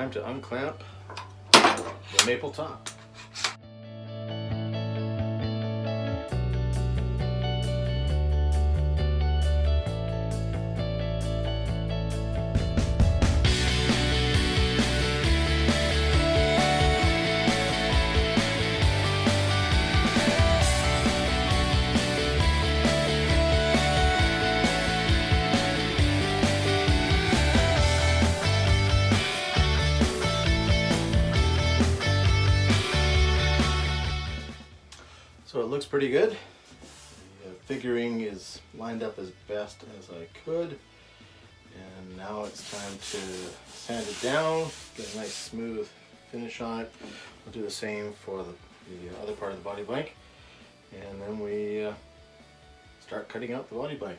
time to unclamp the maple top. So it looks pretty good. The figuring is lined up as best as I could. And now it's time to sand it down, get a nice smooth finish on it. We'll do the same for the other part of the body blank. And then we start cutting out the body blank.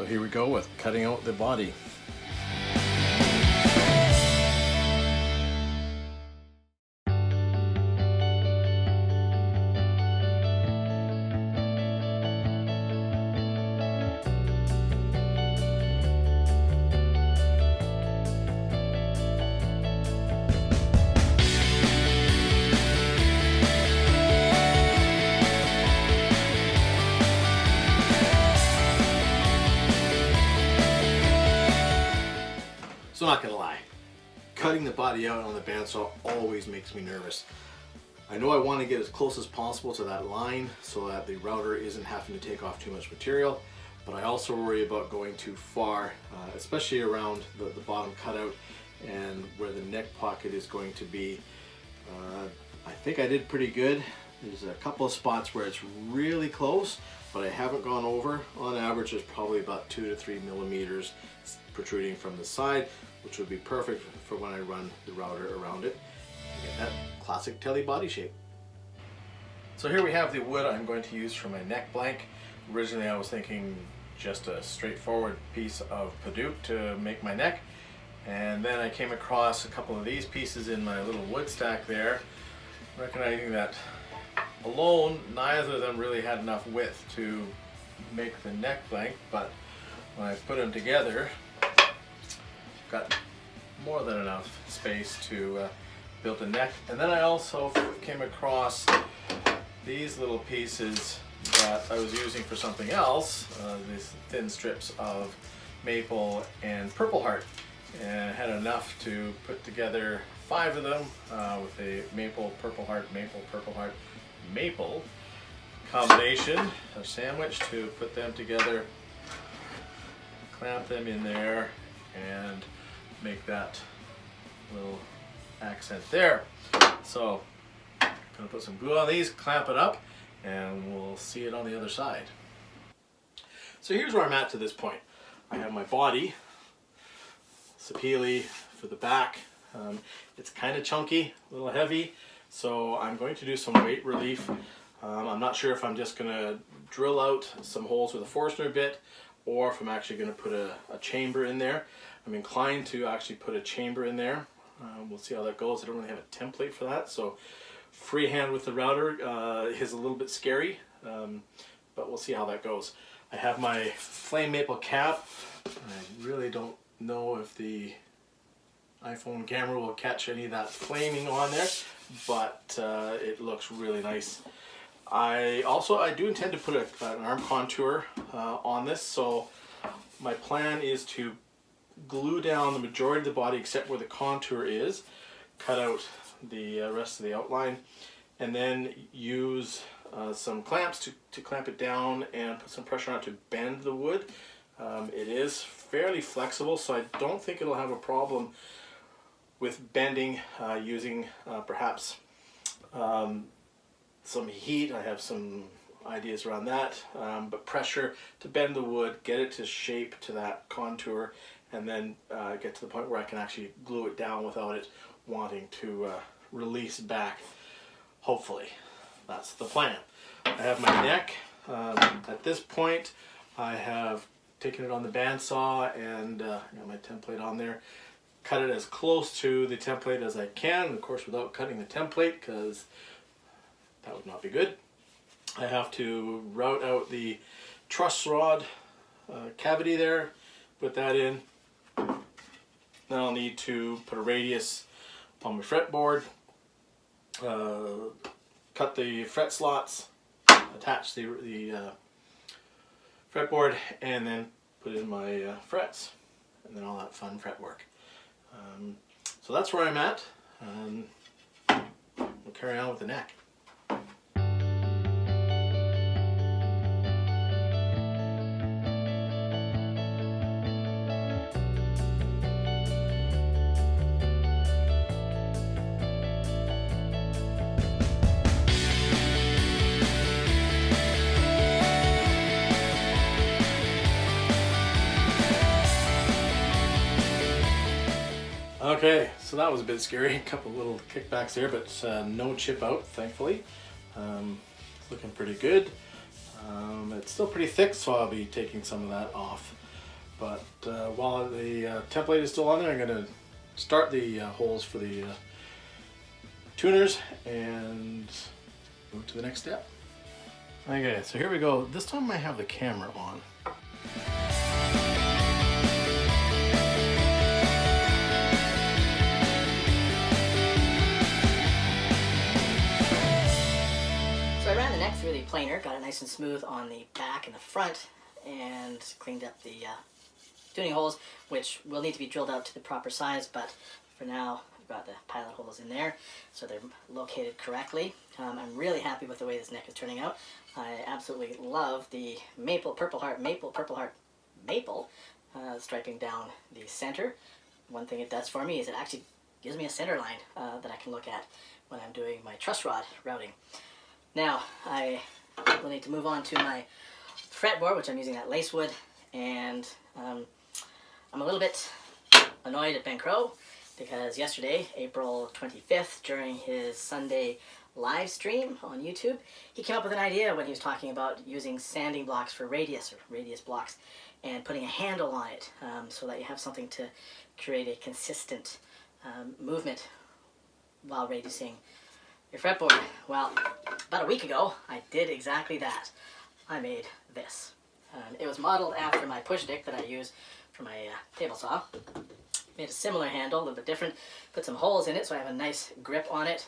Here we go with cutting out the body. So I'm not gonna lie, cutting the body out on the bandsaw always makes me nervous. I know I want to get as close as possible to that line so that the router isn't having to take off too much material, but I also worry about going too far, especially around the bottom cutout and where the neck pocket is going to be. I think I did pretty good. There's a couple of spots where it's really close, but I haven't gone over. On average, there's probably about 2 to 3 millimeters protruding from the side, which would be perfect for when I run the router around it to get that classic telly body shape. So here we have the wood I'm going to use for my neck blank. Originally I was thinking just a straightforward piece of Padook to make my neck, and then I came across a couple of these pieces in my little wood stack there, recognizing that alone neither of them really had enough width to make the neck blank, but when I put them together got more than enough space to build a neck. And then I also came across these little pieces that I was using for something else, these thin strips of maple and purple heart, and had enough to put together 5 of them with a maple purple heart maple combination, a sandwich, to put them together, clamp them in there, and make that little accent there. So I'm gonna put some glue on these, clamp it up, and we'll see it on the other side. So here's where I'm at to this point. I have my body, sapele for the back. It's kind of chunky, a little heavy, so I'm going to do some weight relief. I'm not sure if I'm just going to drill out some holes with a Forstner bit or if I'm actually going to put a chamber in there. I'm inclined to actually put a chamber in there. We'll see how that goes. I don't really have a template for that, so freehand with the router is a little bit scary, but we'll see how that goes. I have my flame maple cap. I really don't know if the iPhone camera will catch any of that flaming on there, but it looks really nice. I do intend to put an arm contour on this, so my plan is to glue down the majority of the body except where the contour is, cut out the rest of the outline, and then use some clamps to clamp it down and put some pressure on it to bend the wood. It is fairly flexible, so I don't think it'll have a problem with bending using perhaps some heat. I have some ideas around that, but pressure to bend the wood, get it to shape to that contour, and then get to the point where I can actually glue it down without it wanting to release back. Hopefully, that's the plan. I have my neck. At this point, I have taken it on the bandsaw and got my template on there. Cut it as close to the template as I can, of course without cutting the template, because that would not be good. I have to route out the truss rod cavity there, put that in. Then I'll need to put a radius on my fretboard, cut the fret slots, attach the fretboard, and then put in my frets, and then all that fun fret work. So that's where I'm at. We'll carry on with the neck. Okay, so that was a bit scary. A couple little kickbacks there, but no chip out, thankfully. It's looking pretty good. It's still pretty thick, so I'll be taking some of that off. But while the template is still on there, I'm going to start the holes for the tuners and move to the next step. Okay, so here we go. This time I have the camera on. Through the planer, got it nice and smooth on the back and the front, and cleaned up the tuning holes, which will need to be drilled out to the proper size, but for now I've got the pilot holes in there, so they're located correctly. I'm really happy with the way this neck is turning out. I absolutely love the maple, purple heart, maple striping down the center. One thing it does for me is it actually gives me a center line that I can look at when I'm doing my truss rod routing. Now, I will need to move on to my fretboard, which I'm using that lace wood, and I'm a little bit annoyed at Ben Crowe because yesterday, April 25th, during his Sunday live stream on YouTube, he came up with an idea when he was talking about using sanding blocks for radius, or radius blocks, and putting a handle on it so that you have something to create a consistent movement while radiusing your fretboard. Well, about a week ago, I did exactly that. I made this. It was modeled after my push stick that I use for my table saw. Made a similar handle, a little bit different. Put some holes in it so I have a nice grip on it.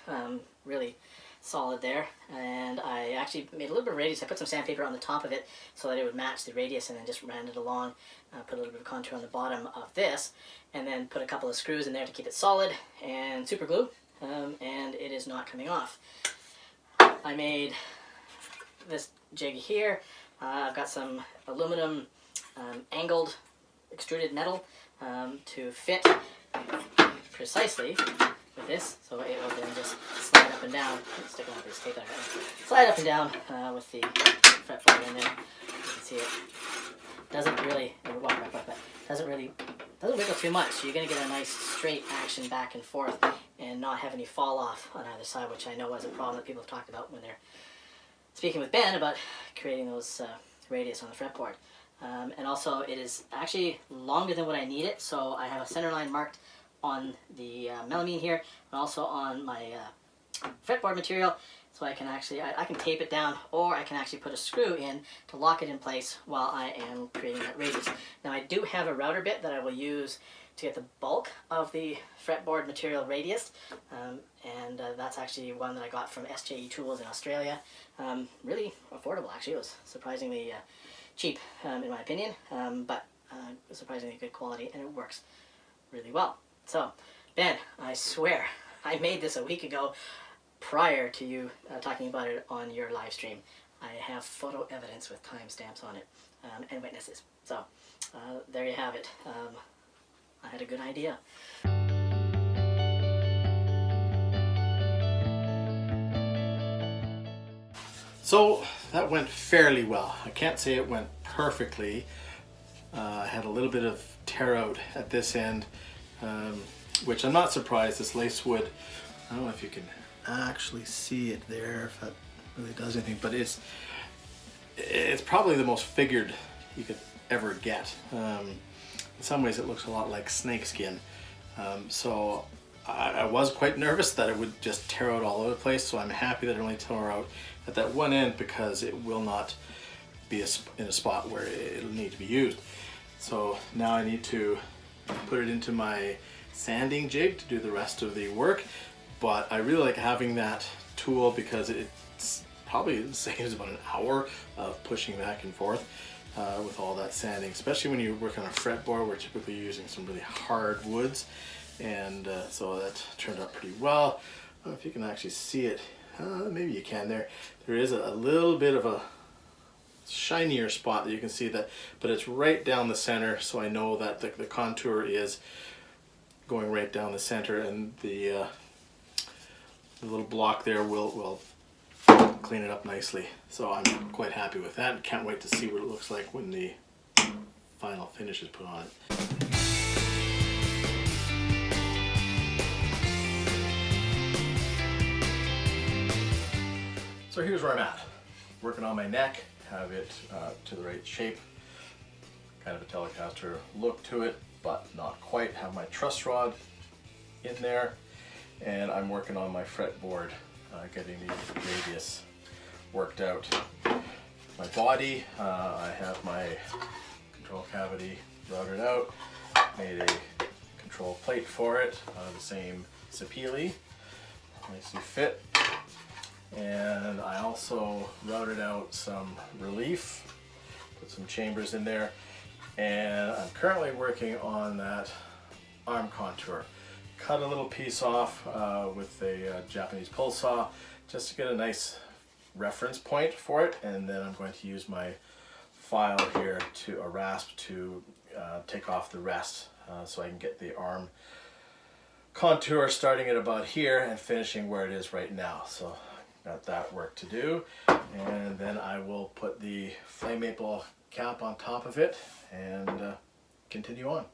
Really solid there. And I actually made a little bit of radius. I put some sandpaper on the top of it so that it would match the radius, and then just ran it along. Put a little bit of contour on the bottom of this, and then put a couple of screws in there to keep it solid, and super glue. And it is not coming off. I made this jig here. I've got some aluminum angled extruded metal to fit precisely with this, so it will then just slide up and down. Stick on this tape there. Slide up and down with the fretboard in there. You can see it doesn't really doesn't wiggle too much, so you're going to get a nice straight action back and forth and not have any fall off on either side, which I know is a problem that people have talked about when they're speaking with Ben about creating those radius on the fretboard. And also it is actually longer than what I need it, so I have a center line marked on the melamine here, and also on my fretboard material, so I can actually, I can tape it down, or I can actually put a screw in to lock it in place while I am creating that radius. Now I do have a router bit that I will use to get the bulk of the fretboard material radius, and that's actually one that I got from SJE Tools in Australia. Really affordable actually. It was surprisingly cheap in my opinion, but surprisingly good quality, and it works really well. So, Ben, I swear, I made this a week ago prior to you talking about it on your live stream. I have photo evidence with timestamps on it and witnesses. So, there you have it. I had a good idea. So that went fairly well. I can't say it went perfectly. I had a little bit of tear out at this end, which I'm not surprised. This lace wood, I don't know if you can actually see it there, if that really does anything, but it's probably the most figured you could ever get. In some ways it looks a lot like snakeskin. So I was quite nervous that it would just tear out all over the place, so I'm happy that it only tore out at that one end, because it will not be in a spot where it'll need to be used. So now I need to put it into my sanding jig to do the rest of the work, but I really like having that tool because it's probably saves about an hour of pushing back and forth with all that sanding, especially when you work on a fretboard. We're typically using some really hard woods, and so that turned out pretty well. I don't know if you can actually see it. Maybe you can. There is a little bit of a shinier spot that you can see that, but it's right down the center, so I know that the contour is going right down the center, and the little block there will clean it up nicely. So I'm quite happy with that, and can't wait to see what it looks like when the final finish is put on it. So here's where I'm at. Working on my neck, have it to the right shape, kind of a Telecaster look to it, but not quite. Have my truss rod in there, and I'm working on my fretboard, getting the radius worked out. My body, I have my control cavity routed out, made a control plate for it, the same Sapele, nicely fit. And I also routed out some relief, put some chambers in there, and I'm currently working on that arm contour. Cut a little piece off with a Japanese pull saw just to get a nice reference point for it, and then I'm going to use my file here to a rasp to take off the rest so I can get the arm contour starting at about here and finishing where it is right now. So got that work to do, and then I will put the flame maple cap on top of it and continue on.